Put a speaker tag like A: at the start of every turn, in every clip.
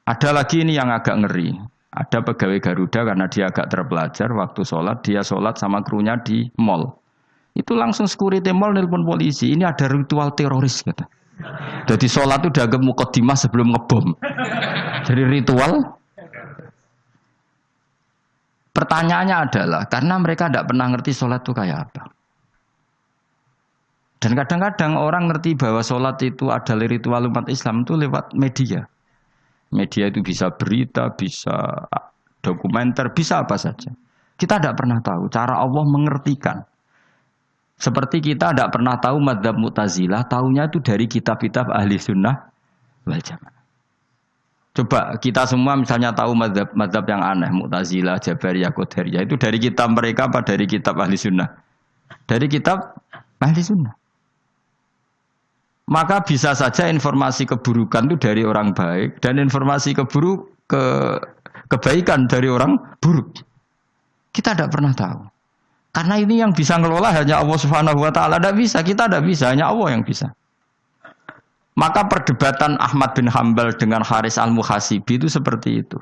A: Ada lagi ini yang agak ngeri. Ada pegawai Garuda karena dia agak terpelajar waktu sholat, dia sholat sama krunya di mall. Itu langsung security mall nelpon polisi. Ini ada ritual teroris kata. Jadi sholat itu dianggap mukadimah sebelum ngebom. Jadi ritual. Pertanyaannya adalah karena mereka tidak pernah ngerti sholat itu kayak apa. Dan kadang-kadang orang ngerti bahwa sholat itu adalah ritual umat Islam itu lewat media. Media itu bisa berita, bisa dokumenter, bisa apa saja. Kita tidak pernah tahu cara Allah mengertikan. Seperti kita tidak pernah tahu madzhab Mu'tazilah, tahunya itu dari kitab-kitab ahli sunnah wal jamaah. Coba kita semua misalnya tahu madzhab yang aneh, Mu'tazilah, Jabariyah, Qadariyah, itu dari kitab mereka apa dari kitab ahli sunnah? Dari kitab ahli sunnah. Maka bisa saja informasi keburukan itu dari orang baik dan informasi kebaikan dari orang buruk. Kita tidak pernah tahu. Karena ini yang bisa ngelola hanya Allah Subhanahu wa taala, tidak bisa, kita tidak bisa, hanya Allah yang bisa. Maka perdebatan Ahmad bin Hambal dengan Haris Al-Muhasibi itu seperti itu.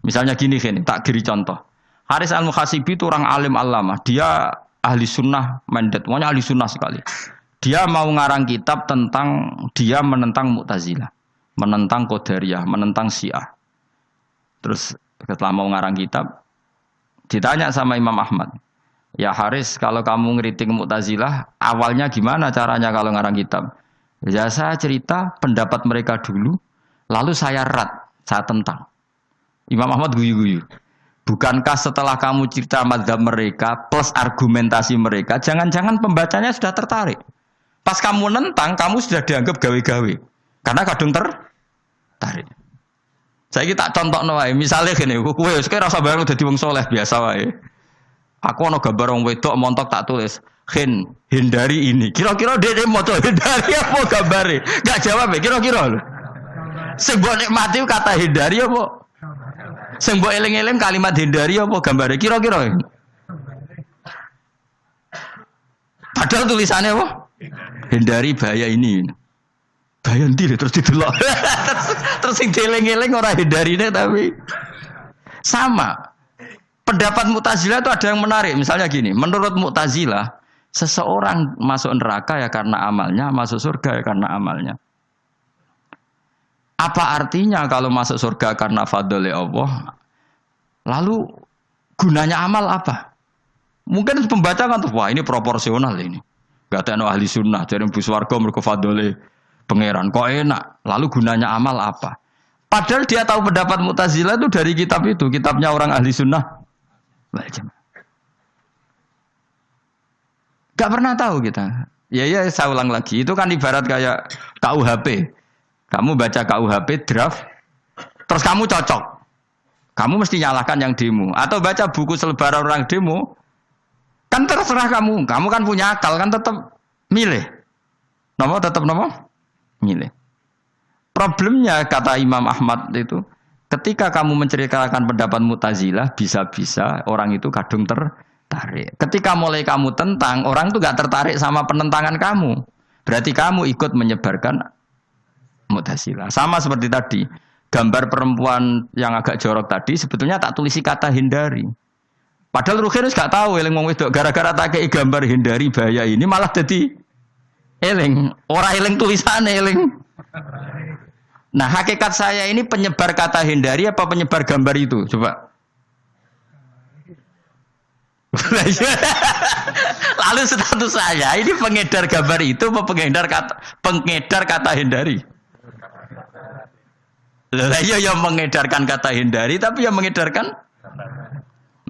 A: Misalnya gini, tak beri contoh. Haris Al-Muhasibi itu orang alim allamah, dia ahli sunnah mandat, pokoknya ahli sunnah sekali. Dia mau ngarang kitab tentang dia menentang Mu'tazilah, menentang Qadariyah, menentang Syiah. Terus setelah mau ngarang kitab, ditanya sama Imam Ahmad, ya Haris, kalau kamu ngeritik Mu'tazilah, awalnya gimana caranya kalau ngarang kitab? Ya saya cerita pendapat mereka dulu, lalu saya saya tentang. Imam Ahmad guyu-guyu. Bukankah setelah kamu cerita madzhab mereka plus argumentasi mereka, jangan-jangan pembacanya sudah tertarik. Pas kamu nentang, kamu sudah dianggap gawe-gawe. Karena kadung tertarik. Saya kita contoh wae, misalnya gini, kowe sekarang rasa bareng dadi wong soleh biasa wae. Aku ana gambar wong wedok montok tak tulis, hindari ini. Kira-kira dia moto hindari apa gambare? Enggak jawab ya, kira-kira lho. Sing mbok nikmati kata hindari apa? Sing mbok eling-eling kalimat hindari apa gambare? Kira-kira. Padahal tulisannya apa? Hindari bahaya ini. Bahaya ndi terus didelok. Terus sing dieling-eling ora hindarine tapi sama. Pendapat Mu'tazilah itu ada yang menarik. Misalnya gini, menurut Mu'tazilah, seseorang masuk neraka ya karena amalnya, masuk surga ya karena amalnya. Apa artinya kalau masuk surga karena fadl Allah? Lalu gunanya amal apa? Mungkin pembaca kan tuh, wah ini proporsional ini. Gak ada ahli sunnah, jadi bus warga mereka fadl pangeran. Kok enak? Lalu gunanya amal apa? Padahal dia tahu pendapat Mu'tazilah itu dari kitab itu, kitabnya orang ahli sunnah. Gak pernah tahu kita. Ya saya ulang lagi. Itu kan ibarat kayak KUHP. Kamu baca KUHP draft, terus kamu cocok. Kamu mesti nyalahkan yang demo. Atau baca buku selebaran orang demo, kan terserah kamu. Kamu kan punya akal, kan tetap milih. Tetap milih. Problemnya kata Imam Ahmad itu, ketika kamu menceritakan pendapat Mu'tazilah, bisa-bisa orang itu kadung tertarik. Ketika mulai kamu tentang, orang itu gak tertarik sama penentangan kamu. Berarti kamu ikut menyebarkan Mu'tazilah. Sama seperti tadi, gambar perempuan yang agak jorok tadi, sebetulnya tak tulisi kata hindari. Padahal Ruhin gak tahu, eling wong wedok gara-gara tak kei gambar hindari bahaya ini malah jadi eling. Orang eling tulisannya eling. Nah hakikat saya ini penyebar kata hindari apa penyebar gambar itu? Coba. Lalu status saya ini pengedar gambar itu apa pengedar kata hindari? Lah iya yang mengedarkan kata hindari tapi yang mengedarkan.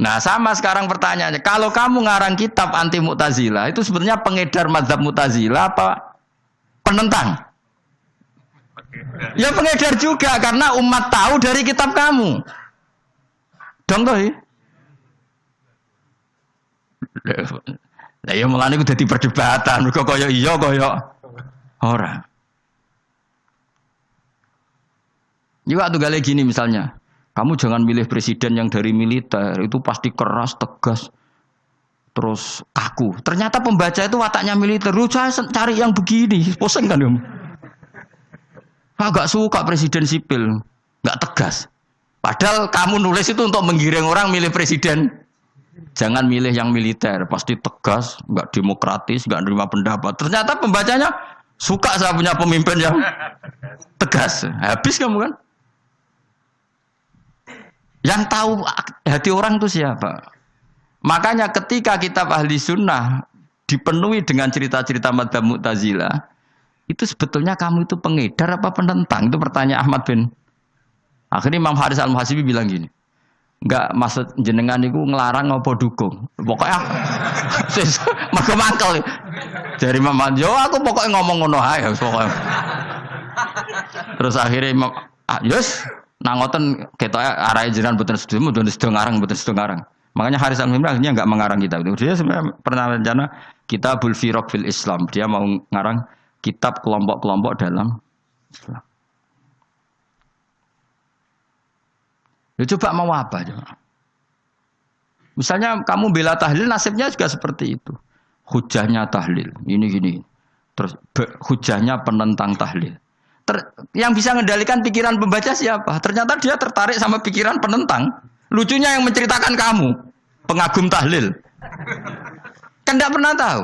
A: Nah sama sekarang pertanyaannya, kalau kamu ngarang kitab anti Mu'tazilah itu sebenarnya pengedar mazhab Mu'tazilah apa penentang? Ya pengedar juga karena umat tahu dari kitab kamu. Dong toh ya? Lah ya mulane ku dadi perdebatan, mergo kaya iya kaya ora. Juga tuh gale gini misalnya, kamu jangan milih presiden yang dari militer, itu pasti keras, tegas, terus kaku. Ternyata pembaca itu wataknya militer, lu cari yang begini, pusing kan kamu. Agak suka presiden sipil. Enggak tegas. Padahal kamu nulis itu untuk menggiring orang milih presiden. Jangan milih yang militer, pasti tegas, enggak demokratis, enggak nerima pendapat. Ternyata pembacanya suka saya punya pemimpin yang tegas. Habis kamu kan? Yang tahu hati orang itu siapa? Makanya ketika kitab Ahli Sunnah dipenuhi dengan cerita-cerita madzhab Mu'tazilah, itu sebetulnya kamu itu pengedar apa penentang? Itu pertanyaan Ahmad bin. Akhirnya Imam Haris Al-Muhasibi bilang gini, enggak maksud jenengan itu ngelarang apa dukung. Pokoknya mergo mangkel. Dari Imam Yo aku pokoknya ngomong ngono ae pokoknya. Terus akhirnya Imam yes nang ngoten ketoke arahe jenengan mboten sedo ngarang mboten sedo ngarang. Makanya Haris Al-Muhasibi akhirnya enggak mengarang kitab itu. Dia sebenarnya pernah rencana Kitabul Firaq fil Islam. Dia mau ngarang kitab kelompok-kelompok dalam Islam. Ya coba mau apa coba? Misalnya kamu bela tahlil, nasibnya juga seperti itu. Hujahnya tahlil, ini gini. Terus hujahnya penentang tahlil. Yang bisa mengendalikan pikiran pembaca siapa? Ternyata dia tertarik sama pikiran penentang. Lucunya yang menceritakan kamu, pengagum tahlil. Kan tidak pernah tahu.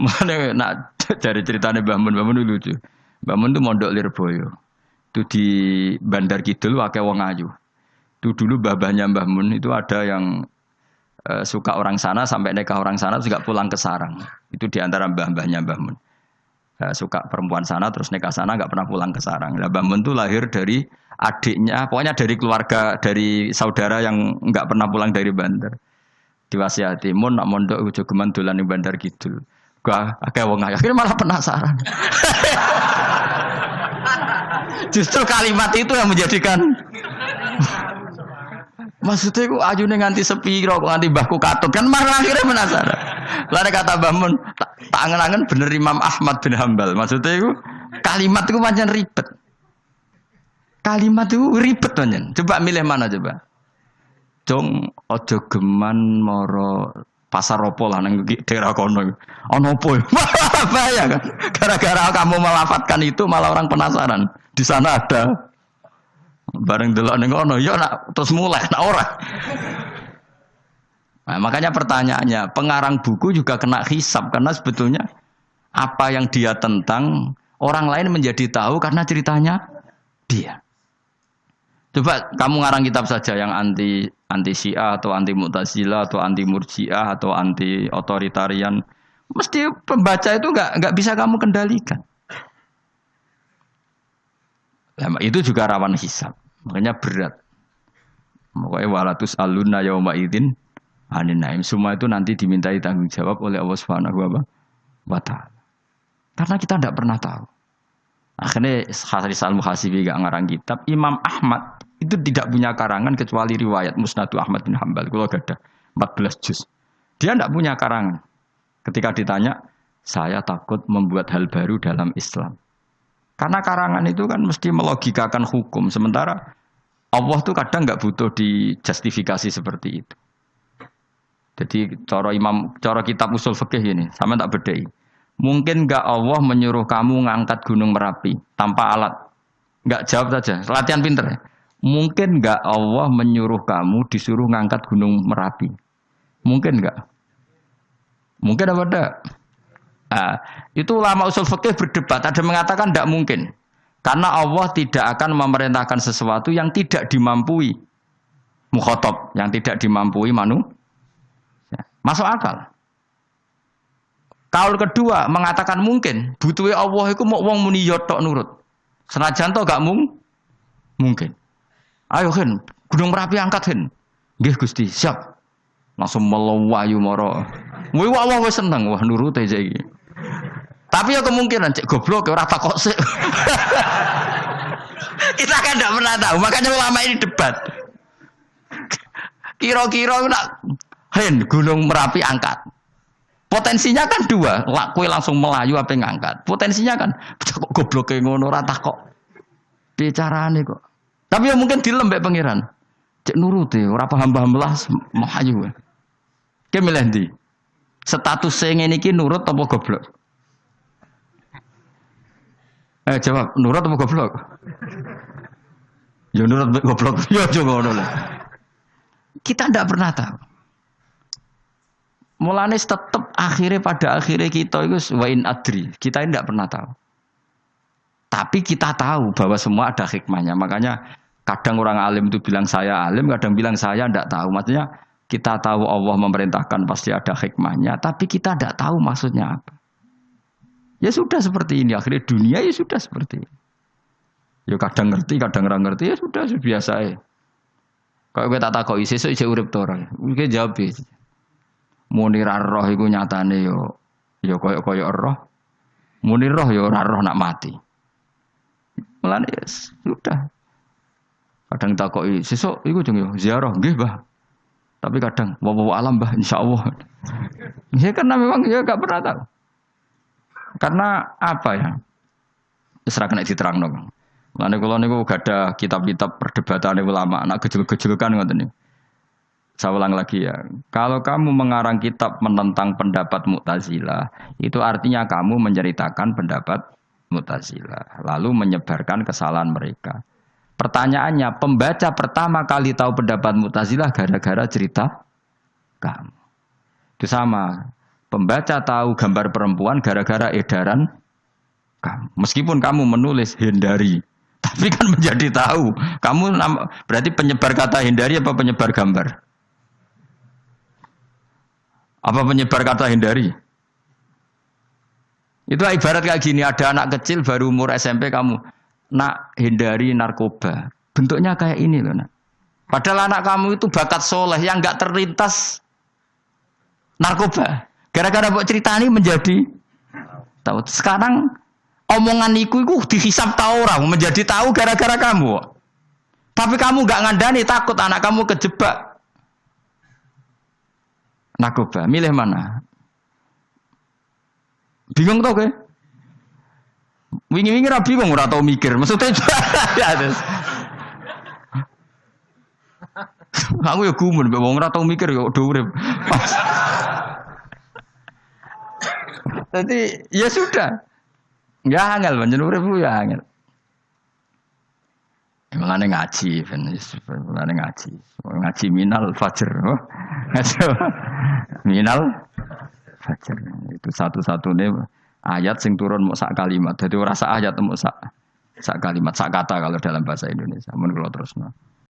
A: Mana nak cari ceritanya Mbah Mun lucu. Mbah Mun itu mondok Lirboyo. Itu di Bandar Kidul wakai wong ayu. Itu dulu babahnya Mbah Mun itu ada yang suka orang sana sampai nikah orang sana juga pulang ke sarang. Itu di antara mbah-mbahnya Mbah Mun. Suka perempuan sana terus nikah sana enggak pernah pulang ke sarang. Lah Mbah Mun itu lahir dari adiknya, pokoknya dari keluarga dari saudara yang enggak pernah pulang dari Bandar. Diwasiati mun nak mondok ujo geman dolan ning Bandar Kidul. Gak akeh wong ayu. Akhirnya malah penasaran. Justru kalimat itu yang menjadikan maksudnya aku ajune nganti sepiro kok nganti mbahku katut kan malah akhirnya penasaran. Lalu kata Mbah Mun tak angen-angen bener Imam Ahmad bin Hambal. Maksudnya itu kalimat itu pancen ribet. Kalimat itu ribet pancen. Coba milih mana coba? Jong ojo geman moro pasar opo lah nang daerah kono. Ono opo? Bahaya kan. Gara-gara kamu melafatkan itu malah orang penasaran. Di sana ada. Bareng delok ning kono ya nak terus mulai nak ora. Nah, makanya pertanyaannya, pengarang buku juga kena hisab karena sebetulnya apa yang dia tentang orang lain menjadi tahu karena ceritanya dia. Coba kamu ngarang kitab saja yang anti Syiah atau anti Mu'tazilah atau anti Murji'ah atau anti otoritarian, mesti pembaca itu enggak bisa kamu kendalikan. Nah, itu juga rawan hisab, makanya berat. Makanya walatus alunna yauma idzin anin naim. Semua itu nanti dimintai tanggung jawab oleh Allah Subhanahu wa taala. Karena kita tidak pernah tahu. Akhirnya Haris Al-Muhasibi gak ngarang kitab. Imam Ahmad itu tidak punya karangan kecuali riwayat Musnadu Ahmad bin Hambal. Kalau ada 14 juz. Dia tidak punya karangan. Ketika ditanya, saya takut membuat hal baru dalam Islam. Karena karangan itu kan mesti melogikakan hukum. Sementara Allah tuh kadang nggak butuh dijustifikasi seperti itu. Jadi cara kitab usul fikih ini, sama tak bedai. Mungkin nggak Allah menyuruh kamu ngangkat gunung Merapi tanpa alat? Nggak, jawab saja. Latihan pinter ya. Mungkin nggak Allah menyuruh kamu disuruh ngangkat gunung Merapi? Mungkin nggak? Mungkin apa enggak? Nah, itu ulama usul fikih berdebat. Ada mengatakan tidak mungkin. Karena Allah tidak akan memerintahkan sesuatu yang tidak dimampui mukhatab, yang tidak dimampui manusia. Masuk akal. Kaul kedua mengatakan mungkin. Butuhe Allah iku mau wong muni yo tok nurut. Senajan to gak mungkin. Ayo Hen, Gunung Merapi angkat Hen. Nggih Gusti, siap. Langsung melayu mara. Kuwi Allah wis seneng, wah nurut aja iki. Tapi ya kemungkinan cek goblok ora takok sik. Kita kan tidak pernah tahu, makanya ulama ini debat. Kira-kira nak Hen Gunung Merapi angkat. Potensinya kan dua, kowe langsung melayu apa ngangkat. Potensinya kan kok gobloke ngono ora takok. Bicarane kok. Tapi ya mungkin dilembek pangeran. Cek nuruti ora paham-paham lah melayu. Ki milih ndi? Status ngene iki nurut apa goblok? Jawab, nurut apa goblok? Ya nurut goblok. Ya aja ngono lah. Kita tidak pernah tahu. Mulane tetap akhirnya pada akhirnya kita itu wain adri. Kita ini tidak pernah tahu. Tapi kita tahu bahwa semua ada hikmahnya. Makanya kadang orang alim itu bilang saya alim, kadang bilang saya tidak tahu. Maksudnya kita tahu Allah memerintahkan pasti ada hikmahnya, tapi kita tidak tahu maksudnya apa. Ya sudah seperti ini. Akhirnya dunia ya sudah seperti ini. Ya kadang ngerti, kadang nggak ngerti. Ya sudah biasa ya. Kalau kita tak tahu sesuk isih urip to ora. Iki jawab e. Muni ra roh iku nyatane yo koyo roh. Muni roh yo ora roh nak mati. Mulane ya sudah. Kadang takoki sesuk iku jeng yo ziarah nggih, Mbah. Tapi kadang wa alam, Mbah, insyaallah. Ya karena memang ya enggak pernah tahu. Karena apa ya? Wis ra kena diterangno, Bang. Mulane kula niku gak ada kitab-kitab perdebatan ulama, anak gejol-gejolkan ngoten niku. Saya ulang lagi ya. Kalau kamu mengarang kitab menentang pendapat Mu'tazilah, itu artinya kamu menceritakan pendapat Mu'tazilah, lalu menyebarkan kesalahan mereka. Pertanyaannya, pembaca pertama kali tahu pendapat Mu'tazilah gara-gara cerita kamu. Itu sama. Pembaca tahu gambar perempuan gara-gara edaran kamu. Meskipun kamu menulis hindari, tapi kan menjadi tahu. Kamu berarti penyebar kata hindari apa penyebar gambar? Apa penyebar kata hindari? Itu ibarat kayak gini, ada anak kecil baru umur SMP kamu nak hindari narkoba. Bentuknya kayak ini loh, nak. Padahal anak kamu itu bakat soleh yang nggak terlintas narkoba. Gara-gara buat cerita ini menjadi tahu. Sekarang omongan iku dihisap tahu orang menjadi tahu gara-gara kamu. Tapi kamu nggak ngandani, takut anak kamu kejebak narkoba. Milih mana? Bingung tau ke? Wingi-wingi ra bingung ora tau mikir. Maksudnya ya terus. Aku ya gumun mbek wong ora tau mikir ya do urip. Jadi ya sudah. Ya angel pancen urip ya angel. Mulane ngaji, mulane ngaji. Ngaji minal fajr. Minal fajr. Itu satu-satunya ayat sing turun mau sak kalimat. Jadi ora sak ayat mau sak kalimat, sak kata kalau dalam bahasa Indonesia. Mun kula terusno.